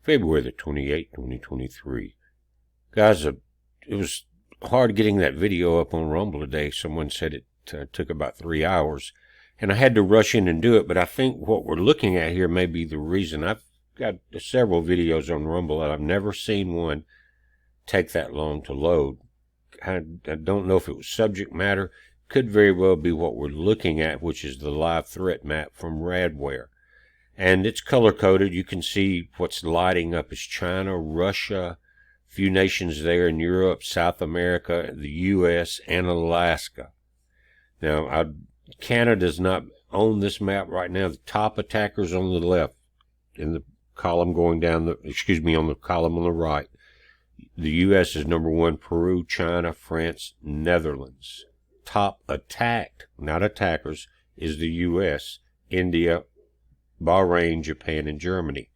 February the 28th, 2023. Guys, it was hard getting that video up on Rumble today. Someone said it took about 3 hours, and I had to rush in and do it, but I think what we're looking at here may be the reason. I've got several videos on Rumble, and I've never seen one take that long to load. I don't know if it was subject matter. Could very well be what we're looking at, which is the live threat map from Radware. And it's color-coded. You can see what's lighting up is China, Russia, a few nations there in Europe, South America, the U.S., and Alaska. Now, Canada does not own this map right now. The top attackers on the left, in the column going down, on the column on the right. The U.S. is number 1, Peru, China, France, Netherlands. Top attacked, not attackers, is the U.S., India, Bahrain, Japan, and Germany.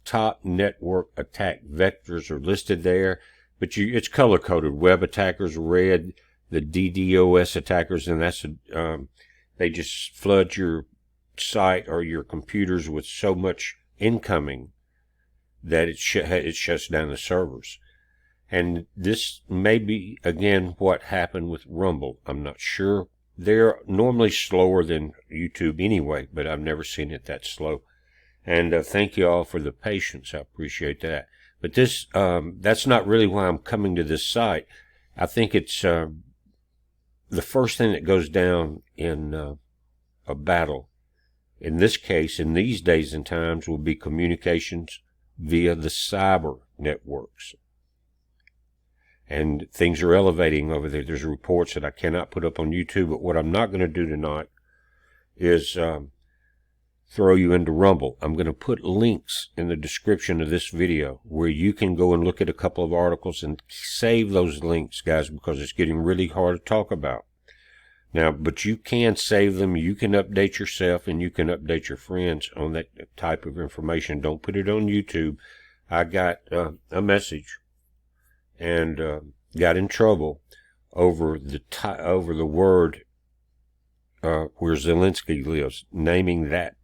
Top network attack vectors are listed there, but it's color-coded. Web attackers, red. The DDoS attackers, and that's they just flood your site or your computers with so much incoming that it shuts down the servers. And this may be, again, what happened with Rumble. I'm not sure. They're normally slower than YouTube anyway, but I've never seen it that slow. And thank you all for the patience. I appreciate that. But this, that's not really why I'm coming to this site. I think it's the first thing that goes down in a battle. In this case, in these days and times, will be communications via the cyber networks. And things are elevating over there. There's reports that I cannot put up on YouTube, but what I'm not going to do tonight is throw you into Rumble. I'm going to put links in the description of this video where you can go and look at a couple of articles and save those links, guys, because it's getting really hard to talk about. Now, but you can save them. You can update yourself, and you can update your friends on that type of information. Don't put it on YouTube. I got a message and got in trouble over the word where Zelensky lives, naming that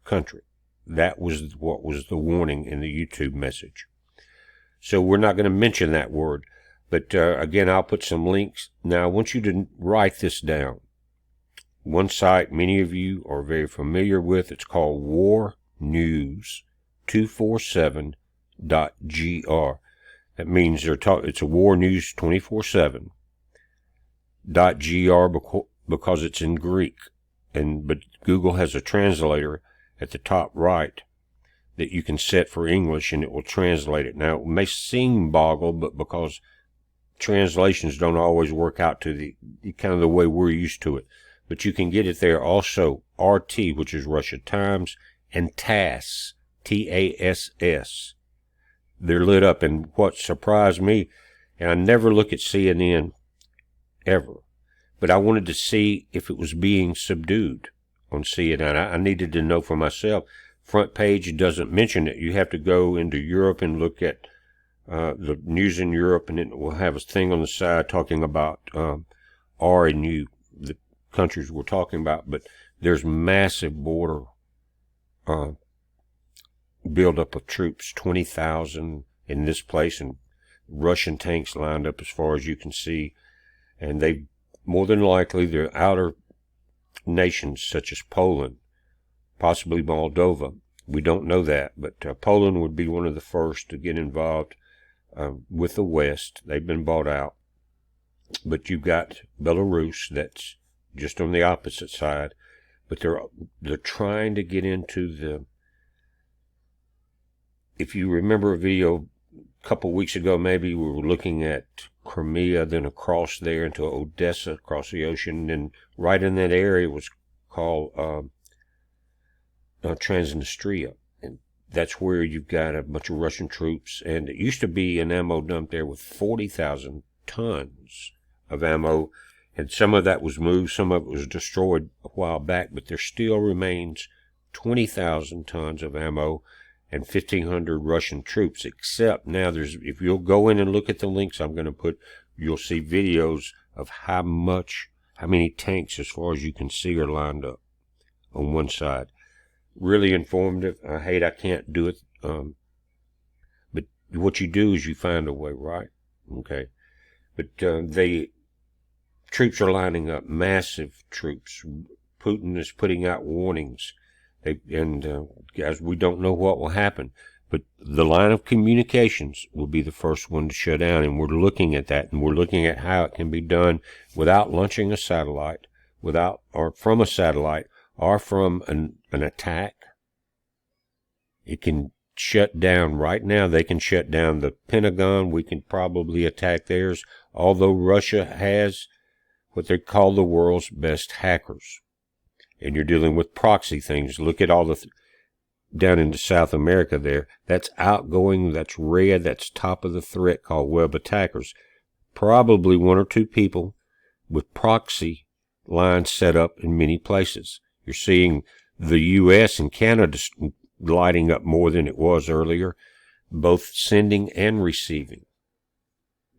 country. That was what was the warning in the YouTube message. So we're not going to mention that word. But again, I'll put some links. Now, I want you to write this down. One site many of you are very familiar with. It's called warnews247.gr. That means it's a war news 24/7. .gr because it's in Greek, but Google has a translator at the top right that you can set for English, and it will translate it. Now, it may seem boggled, but because translations don't always work out to the kind of the way we're used to it, but you can get it there. Also, RT, which is Russia Times, and TASS, TASS. They're lit up, and what surprised me, and I never look at CNN ever, but I wanted to see if it was being subdued on CNN. I needed to know for myself. Front page doesn't mention it. You have to go into Europe and look at the news in Europe, and it will have a thing on the side talking about R and U, the countries we're talking about. But there's massive border buildup of troops, 20,000 in this place, and Russian tanks lined up as far as you can see. And they, more than likely, they're outer nations such as Poland, possibly Moldova. We don't know that, but Poland would be one of the first to get involved with the West. They've been bought out. But you've got Belarus, that's just on the opposite side. But they're trying to get into the... If you remember a video a couple weeks ago, maybe we were looking at Crimea, then across there into Odessa, across the ocean, and right in that area was called Transnistria. And that's where you've got a bunch of Russian troops, and it used to be an ammo dump there with 40,000 tons of ammo, and some of that was moved, some of it was destroyed a while back, but there still remains 20,000 tons of ammo and 1,500 Russian troops, except now if you'll go in and look at the links I'm going to put, you'll see videos of how many tanks, as far as you can see, are lined up on one side. Really informative. I can't do it what you do is you find a way, right? Okay. But troops are lining up, massive troops. Putin is putting out warnings. Guys, we don't know what will happen. But the line of communications will be the first one to shut down, and we're looking at that, and we're looking at how it can be done without launching a satellite, or from a satellite, or from an attack. It can shut down right now. They can shut down the Pentagon. We can probably attack theirs, although Russia has what they call the world's best hackers. And you're dealing with proxy things. Look at all the down into South America there. That's outgoing, that's red, that's top of the threat, called web attackers. Probably one or two people with proxy lines set up in many places. You're seeing the U.S. and Canada lighting up more than it was earlier, both sending and receiving.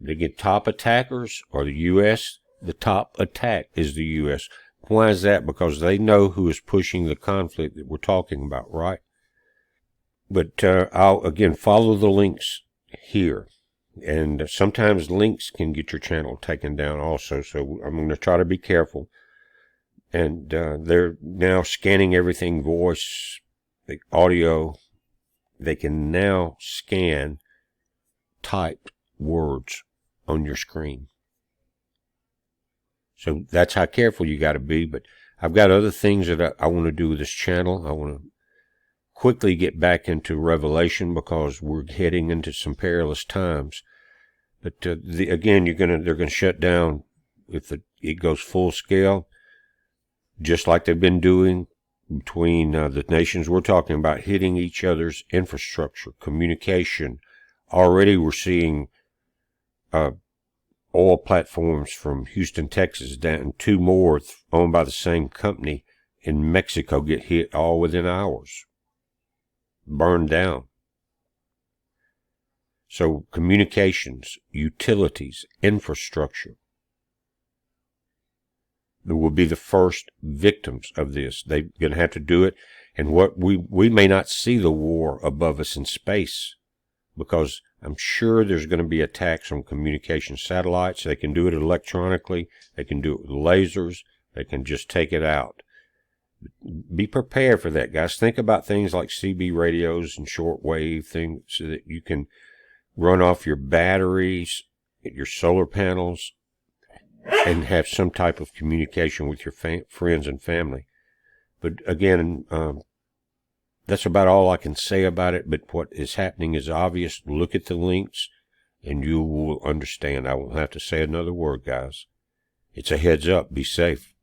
They get top attackers, or the U.S., the top attack is the U.S. Why is that? Because they know who is pushing the conflict that we're talking about, right? But I'll, again, follow the links here. And sometimes links can get your channel taken down also, so I'm going to try to be careful. And they're now scanning everything, voice, audio. They can now scan typed words on your screen. So that's how careful you got to be. But I've got other things that I want to do with this channel. I want to quickly get back into Revelation because we're heading into some perilous times. But again, they're gonna shut down if it goes full scale, just like they've been doing between the nations we're talking about, hitting each other's infrastructure, communication. Already we're seeing oil platforms from Houston, Texas, down 2 more owned by the same company in Mexico get hit all within hours, burned down. So communications, utilities, infrastructure, they will be the first victims of this. They're going to have to do it. And what we may not see the war above us in space, because I'm sure there's going to be attacks on communication satellites. They can do it electronically. They can do it with lasers. They can just take it out. Be prepared for that, guys. Think about things like CB radios and shortwave things so that you can run off your batteries, your solar panels, and have some type of communication with your friends and family. But again, that's about all I can say about it. But what is happening is obvious. Look at the links and you will understand. I won't have to say another word, guys. It's a heads up. Be safe.